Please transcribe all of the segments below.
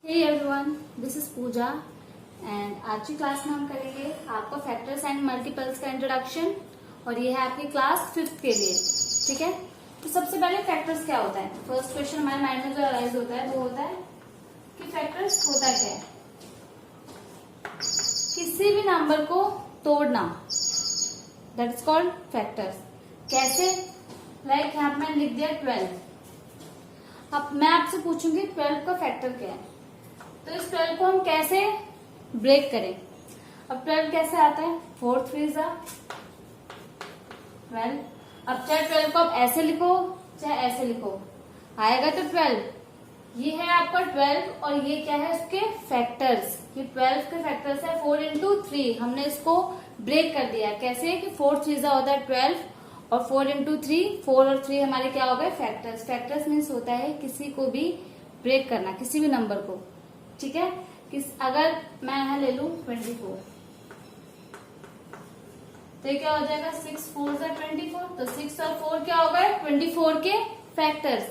Hey everyone, this is Pooja and आज की class में हम करेंगे आपका फैक्टर्स एंड मल्टीपल्स का इंट्रोडक्शन। और ये है आपकी क्लास 5th के लिए। ठीक है, तो सबसे पहले फैक्टर्स क्या होता है। फर्स्ट क्वेश्चन हमारे माइंड में जो अराइज होता है वो होता है कि फैक्टर्स होता क्या है। किसी भी नंबर को तोड़ना, दैट इज कॉल्ड फैक्टर्स। कैसे? लाइक यहाँ पे मैंने लिख दिया 12। अब मैं आपसे पूछूंगी 12 का फैक्टर क्या है, तो इस 12 को हम कैसे ब्रेक करें। अब 12 कैसे आता है, 4 3 12। अब चाहे 12 को आप ऐसे लिखो चाहे ऐसे लिखो, आएगा तो 12। ये है आपका 12 और ये क्या है, इसके फैक्टर्स। ये 12 के फैक्टर्स है 4 इंटू 3। हमने इसको ब्रेक कर दिया। कैसे कि 4 3 होता है 12 और 4 इंटू 3, 4 और 3 हमारे क्या हो गए, फैक्टर्स। फैक्टर्स मीन्स होता है किसी को भी ब्रेक करना, किसी भी नंबर को। ठीक है, अगर मैं यहां ले लू 24, तो ये क्या हो जाएगा, 6 4 24। तो 6 और 4 क्या हो गए, 24 के फैक्टर्स।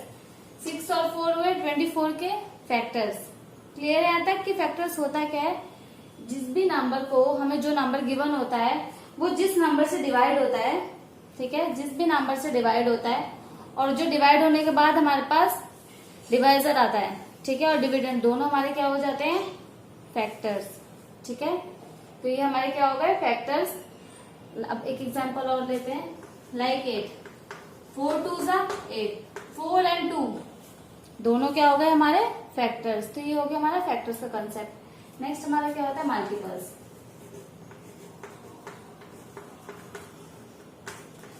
6 और 4 हुए 24 के फैक्टर्स। क्लियर है यहाँ तक कि फैक्टर्स होता क्या है। जिस भी नंबर को, हमें जो नंबर गिवन होता है वो जिस नंबर से डिवाइड होता है, ठीक है, जिस भी नंबर से डिवाइड होता है, और जो डिवाइड होने के बाद हमारे पास डिवाइजर आता है, ठीक है, और डिविडेंड, दोनों हमारे क्या हो जाते हैं, फैक्टर्स। ठीक है, तो ये हमारे क्या हो गए, फैक्टर्स। अब एक एग्जांपल और लेते हैं, लाइक 8, 4 2 8, 4 एंड 2 दोनों क्या हो गए हमारे फैक्टर्स। तो ये हो गया हमारा फैक्टर्स का कंसेप्ट। नेक्स्ट हमारा क्या होता है, मल्टीपल्स।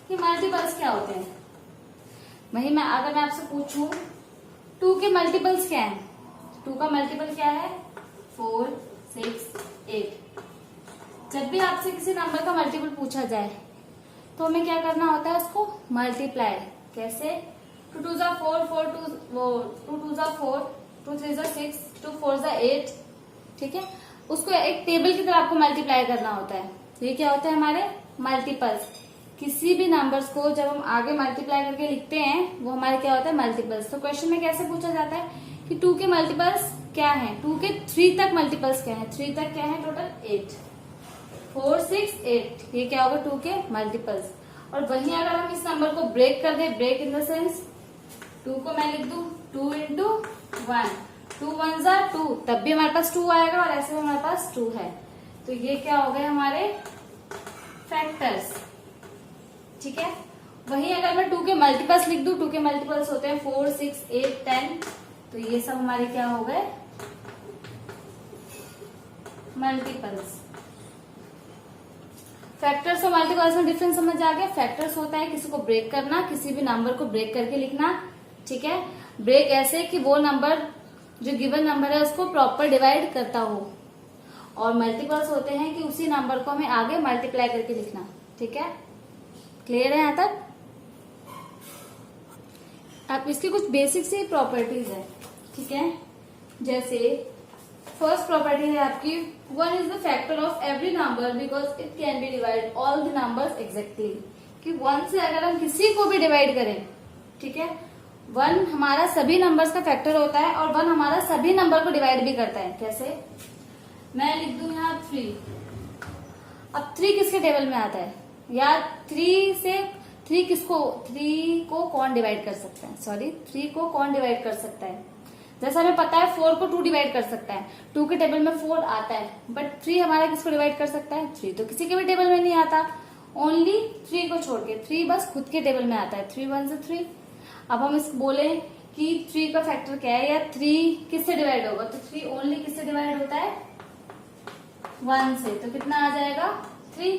कि मल्टीपल्स क्या होते हैं। वही अगर मैं आपसे पूछूं 2 के मल्टीपल्स क्या है, 2 का मल्टीपल क्या है, 4 6 8। जब भी आपसे किसी नंबर का मल्टीपल पूछा जाए तो हमें क्या करना होता है, उसको मल्टीप्लाई। कैसे, 2 2 4, 4 2 2 2 4, 2 3 6, 2 4 8। ठीक है, उसको एक टेबल की तरह आपको मल्टीप्लाई करना होता है। तो ये क्या होता है, हमारे मल्टीपल्स। किसी भी नंबर्स को जब हम आगे मल्टीप्लाई करके लिखते हैं वो हमारे क्या होता है, मल्टीपल्स। तो क्वेश्चन में कैसे पूछा जाता है कि 2 के मल्टीपल्स क्या है, 2 के 3 तक मल्टीपल्स क्या है, 3 तक क्या है, टोटल 8, 4 6 8। ये क्या होगा, 2 के मल्टीपल्स। और वहीं अगर हम इस नंबर को ब्रेक कर दे, ब्रेक इन द सेंस 2 को मैं लिख दू 2 इंटू 1, 2 1 2, तब भी हमारे पास 2 आएगा, और ऐसे में हमारे पास 2 है। तो ये क्या हो गए हमारे फैक्टर्स। ठीक है, वहीं अगर मैं 2 के मल्टीपल्स लिख दूं, 2 के मल्टीपल्स होते हैं 4 6 8 10। तो ये सब हमारे क्या हो गए, मल्टीपल्स। फैक्टर्स और मल्टीपल्स में डिफरेंस समझ आ गया। फैक्टर्स होता है किसी को ब्रेक करना, किसी भी नंबर को ब्रेक करके लिखना। ठीक है, ब्रेक ऐसे कि वो नंबर जो गिवन नंबर है उसको प्रॉपर डिवाइड करता हो। और मल्टीपल्स होते हैं कि उसी नंबर को हमें आगे मल्टीप्लाई करके लिखना। ठीक है, क्लियर है यहाँ तक। अब इसकी कुछ बेसिक सी प्रॉपर्टीज है। ठीक है, जैसे फर्स्ट प्रॉपर्टी है आपकी, 1 is the factor of every number because it can be divide all the numbers exactly. कि 1 से अगर हम किसी को भी डिवाइड करें, ठीक है, 1 हमारा सभी नंबर्स का फैक्टर होता है और 1 हमारा सभी नंबर को डिवाइड भी करता है। कैसे, मैं लिख दूं यहाँ 3। अब 3 किसके टेबल में आता है, या 3 से 3 को कौन डिवाइड कर सकता है, सॉरी 3 को कौन डिवाइड कर सकता है। जैसा हमें पता है 4 को 2 डिवाइड कर सकता है, 2 के टेबल में 4 आता है, बट 3 हमारा किसको डिवाइड कर सकता है, 3 तो किसी के भी टेबल में नहीं आता, ओनली 3 को छोड़ के। 3 बस खुद के टेबल में आता है, 3 1 3। अब हम इस बोले कि 3 का फैक्टर क्या है, या 3 किससे डिवाइड होगा, तो 3 ओनली किससे डिवाइड होता है, 1 से। तो कितना आ जाएगा, 3।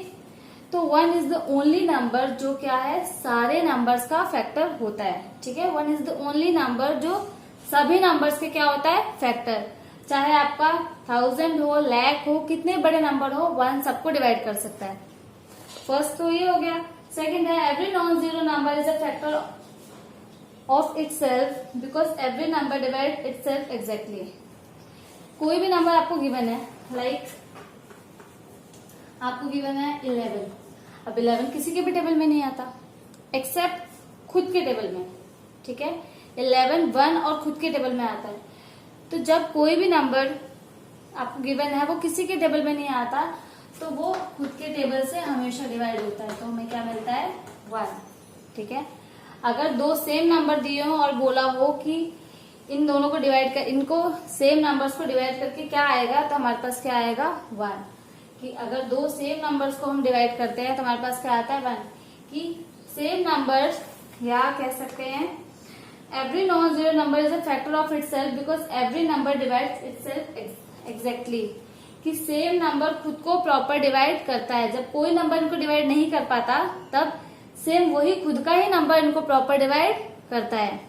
तो 1 इज द ओनली नंबर जो क्या है, सारे नंबर्स का फैक्टर होता है। ठीक है, 1 इज द ओनली नंबर जो सभी नंबर्स के क्या होता है, फैक्टर। चाहे आपका 1000 हो, लाख हो, कितने बड़े नंबर हो, 1 सबको डिवाइड कर सकता है। फर्स्ट तो ये हो गया। सेकंड है, every non zero number is a factor of itself because every number divide itself exactly. कोई भी नंबर आपको गिवन है, लाइक आपको गिवन है 11। अब 11 किसी के भी टेबल में नहीं आता एक्सेप्ट खुद के टेबल में। ठीक है, 11 1 और खुद के टेबल में आता है। तो जब कोई भी नंबर आपको गिवन है वो किसी के टेबल में नहीं आता तो वो खुद के टेबल से हमेशा डिवाइड होता है, तो हमें क्या मिलता है 1। ठीक है, अगर दो सेम नंबर दिए हो और बोला हो कि इन दोनों को डिवाइड कर, इनको सेम नंबर्स को डिवाइड करके क्या आएगा, तो हमारे पास क्या आएगा 1। कि अगर दो सेम नंबर्स को हम डिवाइड करते हैं तो हमारे पास क्या आता है 1। कि सेम नंबर्स, या कह सकते हैं every non zero number is a factor of itself because every number divides itself exactly. कि सेम नंबर खुद को प्रॉपर डिवाइड करता है, जब कोई नंबर इनको डिवाइड नहीं कर पाता तब सेम वही खुद का ही नंबर इनको प्रॉपर डिवाइड करता है।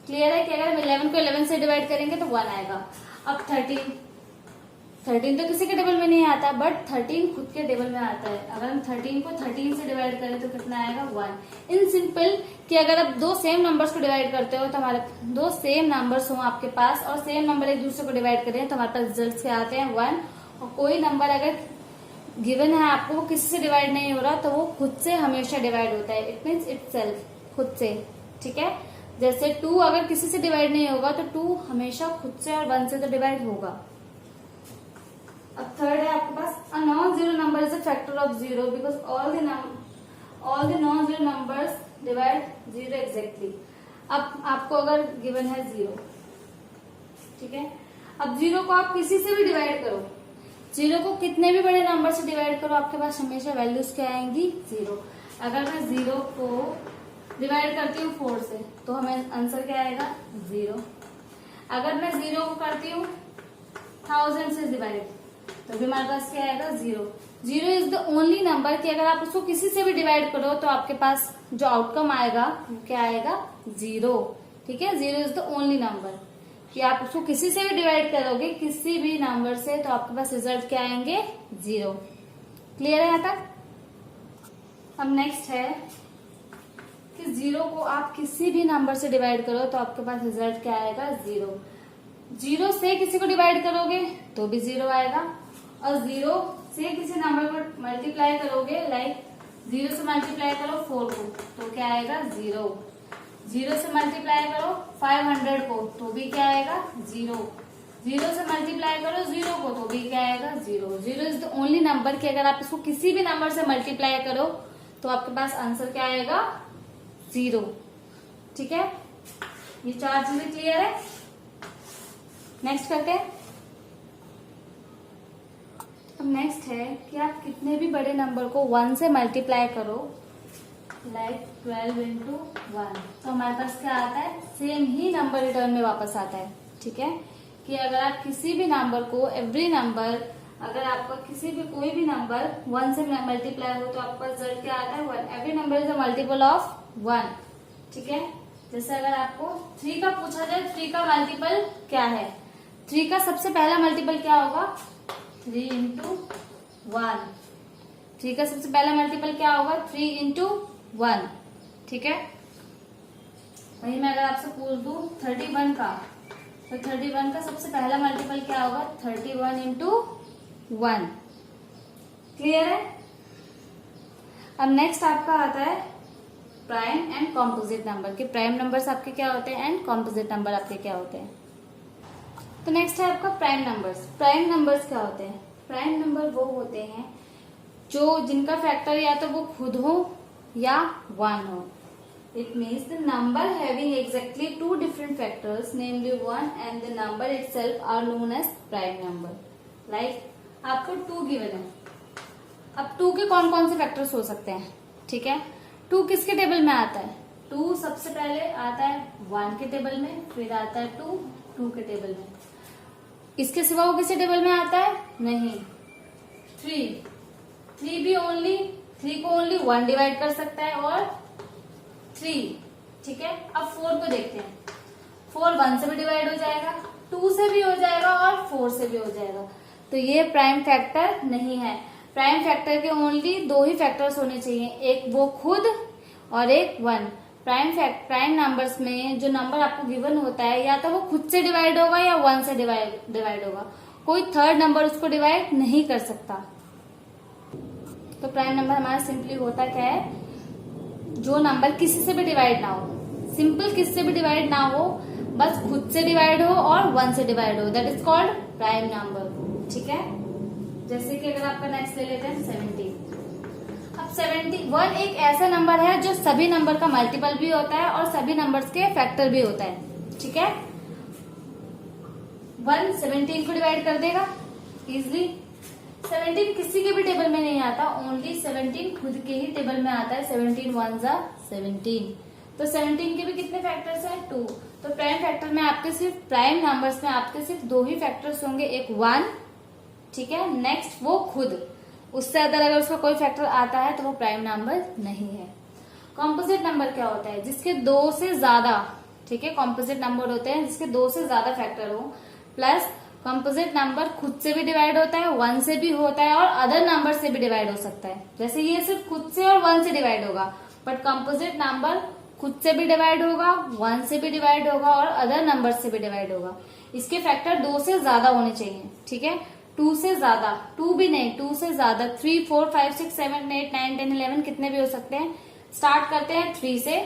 क्लियर है कि अगर हम 11 को 11 से डिवाइड करेंगे तो 1 आएगा। अब 13 तो किसी के टेबल में नहीं आता, बट 13 खुद के टेबल में आता है। अगर हम 13 को 13 से डिवाइड करें तो कितना आएगा 1। इन सिंपल कि अगर आप दो सेम नंबर्स को डिवाइड करते हो तो हमारे दो सेम नंबर्स हो आपके पास और सेम नंबर एक दूसरे को डिवाइड करें तो हमारे पास रिजल्ट क्या आते हैं 1। और कोई नंबर अगर गिवन है आपको वो किसी से डिवाइड नहीं हो रहा तो वो खुद से हमेशा डिवाइड होता है। इट मीन्स इटसेल्फ, खुद से। ठीक है, जैसे 2 अगर किसी से डिवाइड नहीं होगा तो 2 हमेशा खुद से और 1 से तो डिवाइड होगा। अब थर्ड है आपके पास a non zero number is a factor of 0 because all the non zero numbers divide 0 exactly. अब आपको अगर गिवन है 0, ठीक है, अब 0 को आप किसी से भी डिवाइड करो, 0 को कितने भी बड़े नंबर से डिवाइड करो आपके पास हमेशा वैल्यूज क्या आएंगी 0। अगर मैं 0 को डिवाइड करती हूँ 4 से तो हमें आंसर क्या आएगा 0। अगर मैं 0 को करती हूँ 1000 से डिवाइड तो भी हमारे पास क्या आएगा 0। 0 इज द ओनली नंबर कि अगर आप उसको किसी से भी डिवाइड करो तो आपके पास जो आउटकम आएगा वो क्या आएगा 0। ठीक है, 0 इज द ओनली नंबर कि आप उसको किसी से भी डिवाइड करोगे किसी भी नंबर से तो आपके पास रिजल्ट क्या आएंगे 0। क्लियर है यहाँ तक। अब नेक्स्ट है कि 0 को आप किसी भी नंबर से डिवाइड करो तो आपके पास रिजल्ट क्या आएगा 0। 0 से किसी को डिवाइड करोगे तो भी 0 आएगा और 0 से किसी नंबर को मल्टीप्लाई करोगे, लाइक 0 से मल्टीप्लाई करो 4 को तो क्या आएगा 0। 0 से मल्टीप्लाई करो 500 को तो भी क्या आएगा 0। 0 से मल्टीप्लाई करो 0 को तो भी क्या आएगा 0। 0 इज द ओनली नंबर कि अगर आप इसको किसी भी नंबर से मल्टीप्लाई करो तो आपके पास आंसर क्या आएगा 0। ठीक है, ये 4 चीजें क्लियर है। नेक्स्ट करते हैं। अब नेक्स्ट है कि आप कितने भी बड़े नंबर को 1 से मल्टीप्लाई करो, लाइक 12 इंटू 1 तो हमारे पास क्या आता है सेम ही नंबर रिटर्न में वापस आता है। ठीक है, कि अगर आप किसी भी नंबर को एवरी नंबर, अगर आपका किसी भी कोई भी नंबर 1 से मल्टीप्लाई हो तो आपका रिजल्ट क्या आता है 1। Every number is a multiple of 1। ठीक है, जैसे अगर आपको 3 का पूछा जाए 3 का मल्टीपल क्या है, 3 का सबसे पहला मल्टीपल क्या होगा 3 इंटू 1। 3 का सबसे पहला मल्टीपल क्या होगा 3 इंटू 1। ठीक है, वही मैं अगर आपसे पूछ दूं 31 का तो 31 का सबसे पहला मल्टीपल क्या होगा 31 इंटू 1। क्लियर है। अब नेक्स्ट आपका आता है प्राइम एंड कॉम्पोजिट नंबर के प्राइम नंबर्स आपके क्या होते हैं एंड कॉम्पोजिट नंबर आपके क्या होते हैं। तो नेक्स्ट है आपका प्राइम नंबर्स। प्राइम नंबर्स क्या होते हैं, प्राइम नंबर वो होते हैं जो जिनका फैक्टर या तो वो खुद हो या 1 हो। It means the number having exactly 2 different factors namely 1 and the number itself are known as prime number. Like आपको 2 गिवन है, अब 2 के कौन कौन से फैक्टर्स हो सकते हैं। ठीक है, 2 किसके टेबल में आता है 2 सबसे पहले आता है 1 के टेबल में, फिर आता है 2 के टेबल में। इसके सिवा वो किसी टेबल में आता है नहीं। 3 भी ओनली 3 को ओनली 1 डिवाइड कर सकता है और 3। ठीक है, अब 4 को देखते हैं। 4 1 से भी डिवाइड हो जाएगा, 2 से भी हो जाएगा और 4 से भी हो जाएगा। तो ये प्राइम फैक्टर नहीं है। प्राइम फैक्टर के ओनली 2 ही फैक्टर्स होने चाहिए, एक वो खुद और एक 1। प्राइम नंबर्स में जो नंबर आपको गिवन होता है या तो वो खुद से डिवाइड होगा या 1 से डिवाइड होगा, कोई थर्ड नंबर उसको डिवाइड नहीं कर सकता। तो प्राइम नंबर हमारा सिंपली होता क्या है जो नंबर किसी से भी डिवाइड ना हो, सिंपल किसी से भी डिवाइड ना हो बस खुद से डिवाइड हो और 1 से डिवाइड हो, that is called prime number. ठीक है, जैसे कि अगर आपका नेक्स्ट ले लेते हैं 17। अब 71 एक ऐसा नंबर है जो सभी नंबर का मल्टीपल भी होता है और सभी नंबर्स के फैक्टर भी होता है। ठीक है, 1 17 को डिवाइड कर देगा इजिली। 17 किसी के भी टेबल में नहीं आता, ओनली 17 खुद के ही टेबल में आता है। 17 1 जा 17। तो 17 के भी कितने फैक्टर्स हैं? 2। तो प्राइम फैक्टर में आपके सिर्फ प्राइम नंबर्स में आपके सिर्फ 2 ही फैक्टर्स होंगे, एक 1, ठीक है, नेक्स्ट वो खुद, उससे अगर उसका कोई फैक्टर आता है तो वो प्राइम नंबर नहीं है। कॉम्पोजिट नंबर क्या होता है? जिसके 2 से ज्यादा, ठीक है, कॉम्पोजिट नंबर होते हैं जिसके 2 से ज्यादा फैक्टर हो, प्लस कॉम्पोजिट नंबर खुद से भी डिवाइड होता है, 1 से भी होता है और अदर नंबर से भी डिवाइड हो सकता है। जैसे ये सिर्फ खुद से और 1 से डिवाइड होगा, बट कॉम्पोजिट नंबर खुद से भी डिवाइड होगा, 1 से भी डिवाइड होगा और अदर नंबर से भी डिवाइड होगा। इसके फैक्टर 2 से ज्यादा होने चाहिए, ठीक है, 2 से ज्यादा, 2 भी नहीं, 2 से ज्यादा, 3 4 5 6 7 8 9 10 11 कितने भी हो सकते हैं। स्टार्ट करते हैं 3 से,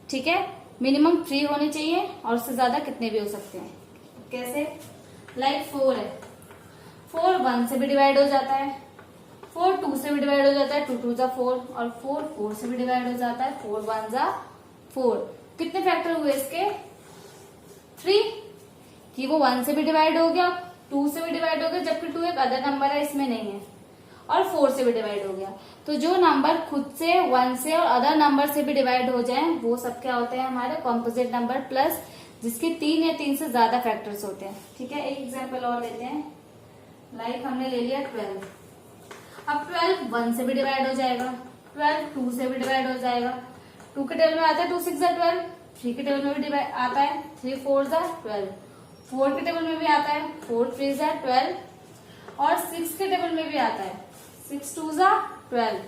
ठीक है, मिनिमम 3 होने चाहिए और उससे ज्यादा कितने भी हो सकते हैं। कैसे? लाइक 4 है, 4 1 से भी डिवाइड हो जाता है, 4 2 से भी डिवाइड हो जाता है, 2 2 जा 4 और 4 4 से भी डिवाइड हो जाता है, 4 1 जा 4। कितने फैक्टर हुए इसके? 3, कि वो 1 से भी डिवाइड हो गया, 2 से भी डिवाइड हो गया, जबकि 2 एक अदर नंबर है इसमें नहीं है, और 4 से भी डिवाइड हो गया। तो जो नंबर खुद से, 1 से और अदर नंबर से भी डिवाइड हो जाए वो सब क्या होते हैं? हमारे कॉम्पोजिट नंबर, प्लस जिसके 3 या 3 से ज्यादा फैक्टर्स होते हैं। ठीक है, एक एग्जांपल और लेते हैं, लाइक हमने ले लिया 12। अब 12 1 से भी डिवाइड हो जाएगा, 12 2 से भी डिवाइड हो जाएगा, 2 के टेबल में आता है 2 6 12, 3 के टेबल में भी आता है 3 4 12, 4 के टेबल में भी आता है 4 3 12 और 6 के टेबल में भी आता है 6 2 12।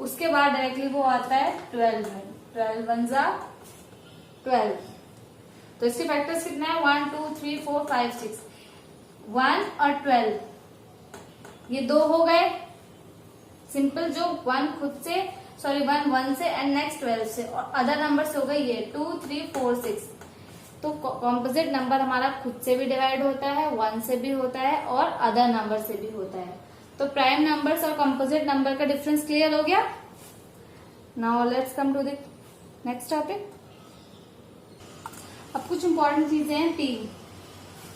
उसके बाद डायरेक्टली वो आता है 12 में, 12 1 12। तो इसके फैक्टर्स कितने हैं? 1 2 3 4 5 6, 1 और 12, ये 2 हो गए सिंपल, जो 1 खुद से, सॉरी 1 से एंड नेक्स्ट 12 से, और अदर नंबर से हो गए ये 2 3 4 6। तो कॉम्पोजिट नंबर हमारा खुद से भी डिवाइड होता है, 1 से भी होता है और अदर नंबर से भी होता है। तो प्राइम नंबर्स और कॉम्पोजिट नंबर का डिफरेंस क्लियर हो गया। Now let's come to the next topic. अब कुछ इंपॉर्टेंट चीजें हैं 3।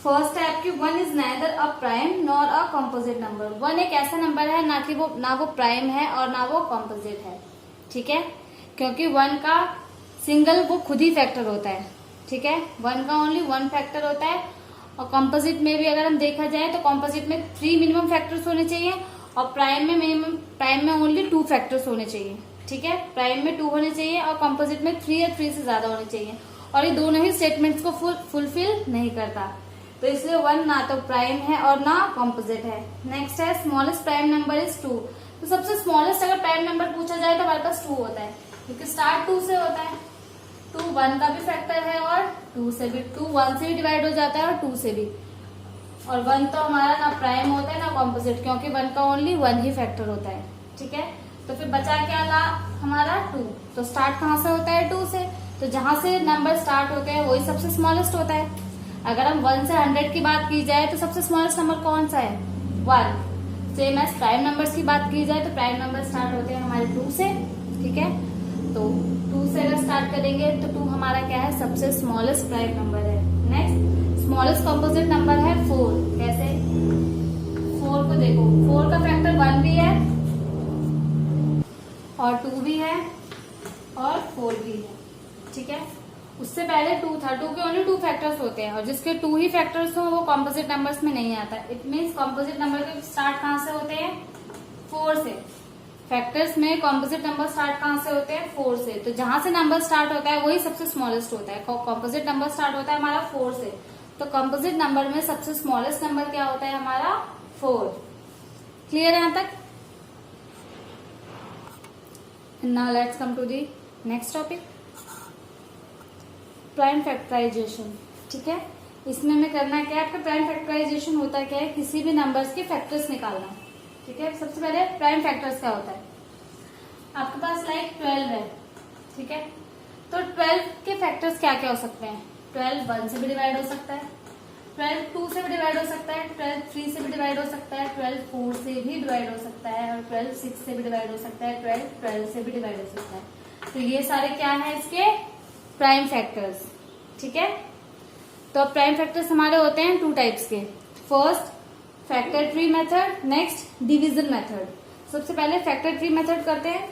फर्स्ट है आपकी 1 is neither a prime nor a composite number. 1 एक ऐसा नंबर है ना वो प्राइम है और ना वो कॉम्पोजिट है, ठीक है, क्योंकि 1 का सिंगल वो खुद ही फैक्टर होता है, ठीक है, 1 का ओनली 1 फैक्टर होता है। और कॉम्पोजिट में भी अगर हम देखा जाए तो कॉम्पोजिट में 3 मिनिमम फैक्टर्स होने चाहिए और प्राइम में ओनली 2 फैक्टर्स होने चाहिए, ठीक है, प्राइम में 2 होने चाहिए और कॉम्पोजिट में 3 या 3 से ज्यादा होने चाहिए, और ये दोनों ही स्टेटमेंट्स को फुलफिल नहीं करता। तो इसलिए 1 ना तो प्राइम है और ना कॉम्पोजिट है। नेक्स्ट है स्मॉलेस्ट प्राइम नंबर इज 2। तो सबसे स्मॉलेस्ट अगर प्राइम नंबर पूछा जाए तो हमारे पास 2 होता है, क्योंकि स्टार्ट 2 से होता है। 2 1 का भी फैक्टर है और 2 से भी, 2 1 से भी डिवाइड हो जाता है और 2 से भी, और 1 तो हमारा ना प्राइम होता है ना कॉम्पोजिट, क्योंकि 1 का ओनली 1 ही फैक्टर होता है, ठीक है। तो फिर बचा क्या ला हमारा 2। तो स्टार्ट कहाँ से होता है? 2 से। तो जहां से नंबर स्टार्ट होते हैं वही सबसे स्मॉलेस्ट होता है। अगर हम 1 से 100 की बात की जाए तो सबसे स्मॉलेस्ट नंबर कौन सा है? 1। सेम एज प्राइम नंबर्स की बात की जाए तो प्राइम नंबर स्टार्ट होते हैं हमारे 2 से, ठीक है। तो 2 से अगर स्टार्ट करेंगे तो 2 हमारा क्या है? सबसे स्मॉलेस्ट प्राइम नंबर है। नेक्स्ट स्मॉलेस्ट कॉम्पोजिट नंबर है 4। कैसे? 4 को देखो, 4 का फैक्टर 1 भी है और 2 भी है और 4 भी है, ठीक है। उससे पहले 2 था, 2 के ओनली 2 फैक्टर्स होते हैं और जिसके 2 ही फैक्टर्स हो वो कॉम्पोजिट नंबर्स में नहीं आता। इट मीन्स कॉम्पोजिट नंबर के स्टार्ट कहाँ से होते हैं? 4 से। फैक्टर्स में कॉम्पोजिट नंबर स्टार्ट कहाँ से होते हैं? 4 से। तो जहां से नंबर स्टार्ट होता है वही सबसे स्मॉलेस्ट होता है। कॉम्पोजिट नंबर स्टार्ट होता है हमारा 4 से, तो कॉम्पोजिट नंबर में सबसे स्मॉलेस्ट नंबर क्या होता है हमारा? 4। क्लियर है यहां तक? Now let's come to the next topic, prime factorization, ठीक है। इसमें हमें करना क्या है? आपका प्राइम फैक्टराइजेशन होता क्या है? किसी भी नंबर्स के फैक्टर्स निकालना, ठीक है। सबसे पहले प्राइम फैक्टर्स क्या होता है? आपके पास लाइक 12 है, ठीक है। तो 12 के फैक्टर्स क्या क्या हो सकते हैं? 12 1 से भी डिवाइड हो सकता है, 12 2 से भी डिवाइड हो सकता है, 12 3 से भी डिवाइड हो सकता है, 12 4 से भी डिवाइड हो सकता है, और 12 6 से भी डिवाइड हो सकता है, 12 से भी डिवाइड हो सकता है। तो ये सारे क्या है इसके प्राइम फैक्टर्स। ठीक है, तो प्राइम फैक्टर्स हमारे होते हैं 2 टाइप्स के। First factor tree method, next division method. सबसे पहले फैक्टर ट्री मेथड करते हैं।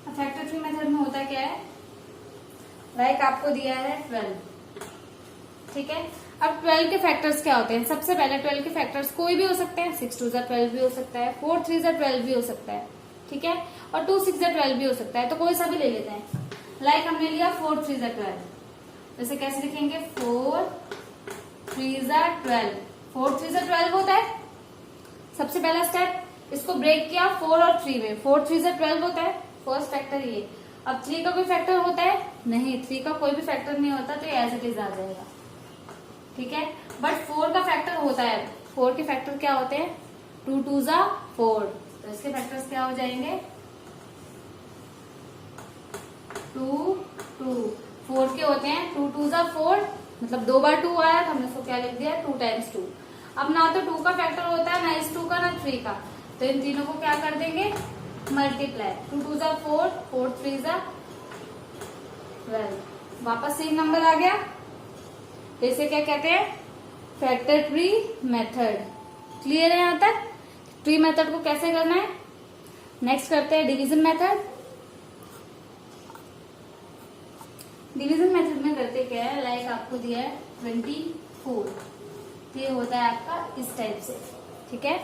फैक्टर ट्री मेथड में होता क्या है, लाइक आपको दिया है 12, ठीक है। अब 12 के फैक्टर्स क्या होते हैं? सबसे पहले 12 के फैक्टर्स कोई भी हो सकते हैं, 6 2 12 भी हो सकता है, 4 3 12 भी हो सकता है, ठीक है, और 2 6 12 भी हो सकता है। तो कोई सा भी ले लेते हैं। लाइक हमने लिया 4 3 12, जैसे कैसे लिखेंगे 4 3 12, 4 3 12 होता है। सबसे पहला स्टेप, इसको ब्रेक किया 4 और 3 में, 4 3 12 होता है, फर्स्ट फैक्टर ये। अब 3 का कोई फैक्टर होता है? नहीं, 3 का कोई भी फैक्टर नहीं होता, तो ये एज इट इज आ जाएगा, ठीक है। बट 4 का फैक्टर होता है। 4 के फैक्टर क्या होते हैं? 2 2 4, तो इसके फैक्टर्स क्या हो जाएंगे? 2 2, 4 के होते हैं 2 2 4, मतलब 2 बार 2 आया तो हमने इसको क्या लिख दिया 2 टाइम्स 2। अब ना तो 2 का फैक्टर होता है, ना इस 2 का, ना 3 का, तो इन तीनों को क्या कर देंगे? मल्टीप्लाई। 2 2 4, 4 3 12, वापस सेम नंबर आ गया। तो इसे क्या कहते हैं? Factor tree method. क्लियर है यहां तक? ट्री मेथड को कैसे करना है। नेक्स्ट करते हैं डिवीजन मेथड। डिवीजन मेथड में करते क्या है, लाइक आपको दिया है 24, तो ये होता है आपका इस टाइप से, ठीक है।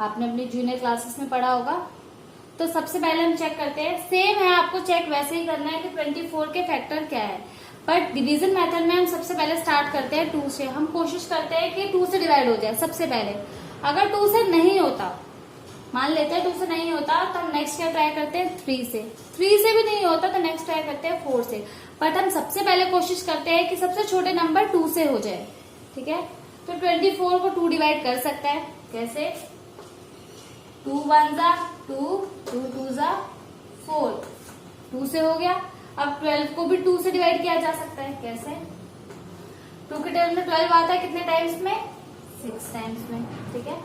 आपने अपनी जूनियर क्लासेस में पढ़ा होगा। तो सबसे पहले हम चेक करते हैं, सेम है, आपको चेक वैसे ही करना है कि 24 के फैक्टर क्या है। बट डिवीजन मेथड में हम सबसे पहले स्टार्ट करते हैं 2 से। हम कोशिश करते हैं कि 2 से डिवाइड हो जाए सबसे पहले। अगर 2 से नहीं होता, मान लेते हैं 2 से नहीं होता, तो हम नेक्स्ट क्या ट्राई करते हैं 3 से। 3 से भी नहीं होता तो नेक्स्ट ट्राई करते हैं 4 से। बट हम सबसे पहले कोशिश करते हैं कि सबसे छोटे नंबर 2 से हो जाए, ठीक है। तो 24 को 2 डिवाइड कर सकता है, कैसे? 2 1 2, 2 2 4, 2 से हो गया। अब 12 को भी 2 से डिवाइड किया जा सकता है, कैसे? 2 के टेबल में 12 आता है कितने टाइम्स में? 6 टाइम्स में, ठीक है।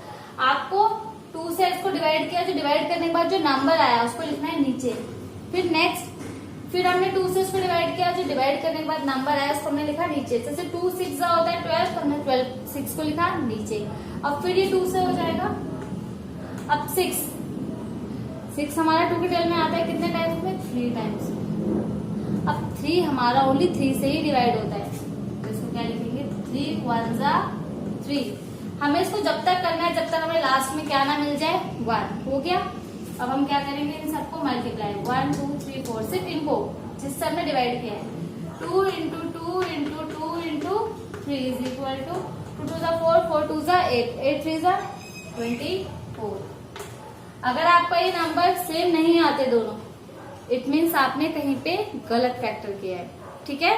आपको 2 से इसको डिवाइड किया, जो डिवाइड करने के बाद जो नंबर आया उसको लिखना है नीचे। फिर नेक्स्ट, फिर हमने 2 से उसको डिवाइड किया, जो डिवाइड करने के बाद नंबर आया उसको हमने लिखा नीचे। जैसे 2 6 होता है 12, तो हमने 12 6 को लिखा नीचे। अब फिर ये 2 से हो जाएगा। अब 6 हमारा 2 के टेबल में आता है कितने टाइम्स में? 3 टाइम्स। अब 3 हमारा ओनली 3 से ही डिवाइड होता है, तो इसको क्या लिखेंगे? 3 1 3। हमें इसको जब तक करना है जब तक हमें लास्ट में क्या ना मिल जाए, 1। हो गया। अब हम क्या करेंगे? इन सबको मल्टीप्लाई, 1 2 3 4, सिर्फ इनको जिससे हमने डिवाइड किया है। 2 into 2 into 2 into 3 is equal to 2 2 4, 4 2 8, 8 3 24। अगर आपका ये नंबर सेम नहीं आते दोनों, इट मीन्स आपने कहीं पे गलत फैक्टर किया है, ठीक है।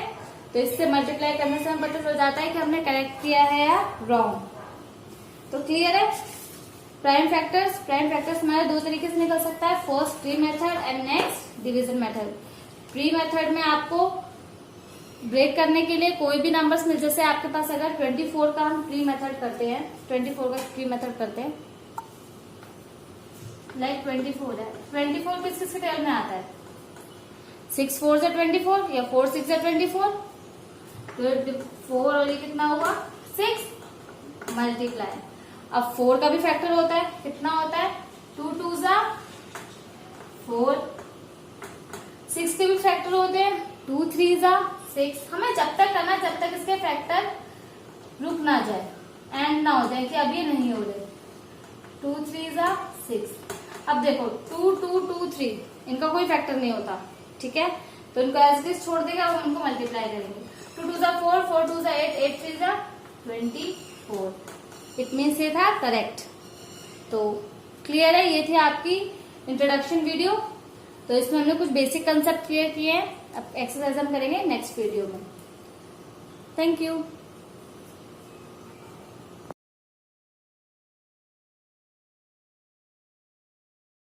तो इससे मल्टीप्लाई करने से हमें पता चल जाता है कि हमने करेक्ट किया है या रॉन्ग। तो क्लियर है? प्राइम फैक्टर्स हमारे 2 तरीके से निकल सकता है, first tree method and next division method. Tree method में आपको ब्रेक करने के लिए कोई भी नंबर्स मिल, जैसे आपके पास अगर 24 का हम ट्री मेथड करते हैं, 24 का ट्री मेथड करते हैं, लाइक 24 है, 24 किस किस के टेबल में आता है? 6 4 24 या 4 6 24। तो 4 और ये कितना हुआ? 6 मल्टीप्लाई। अब 4 का भी फैक्टर होता है, कितना होता है? 2 2 4। 6 के भी फैक्टर होते हैं, 2 3 6। हमें जब तक करना जब तक इसके फैक्टर रुक ना जाए, एंड ना हो जाए कि अब ये नहीं हो रहे। 2 3 6। अब देखो 2 2 2 3, इनका कोई फैक्टर नहीं होता, ठीक है। तो इनको एज इट इज छोड़ देगा, अब इनको मल्टीप्लाई करेंगे। 2 2 4, 4 2 8, 8 3 24। इट मीन्स ये था करेक्ट। तो क्लियर है? ये थी आपकी इंट्रोडक्शन वीडियो। तो इसमें हमने कुछ बेसिक कंसेप्ट क्लियर किए हैं। अब एक्सरसाइज हम करेंगे नेक्स्ट वीडियो में। Thank you.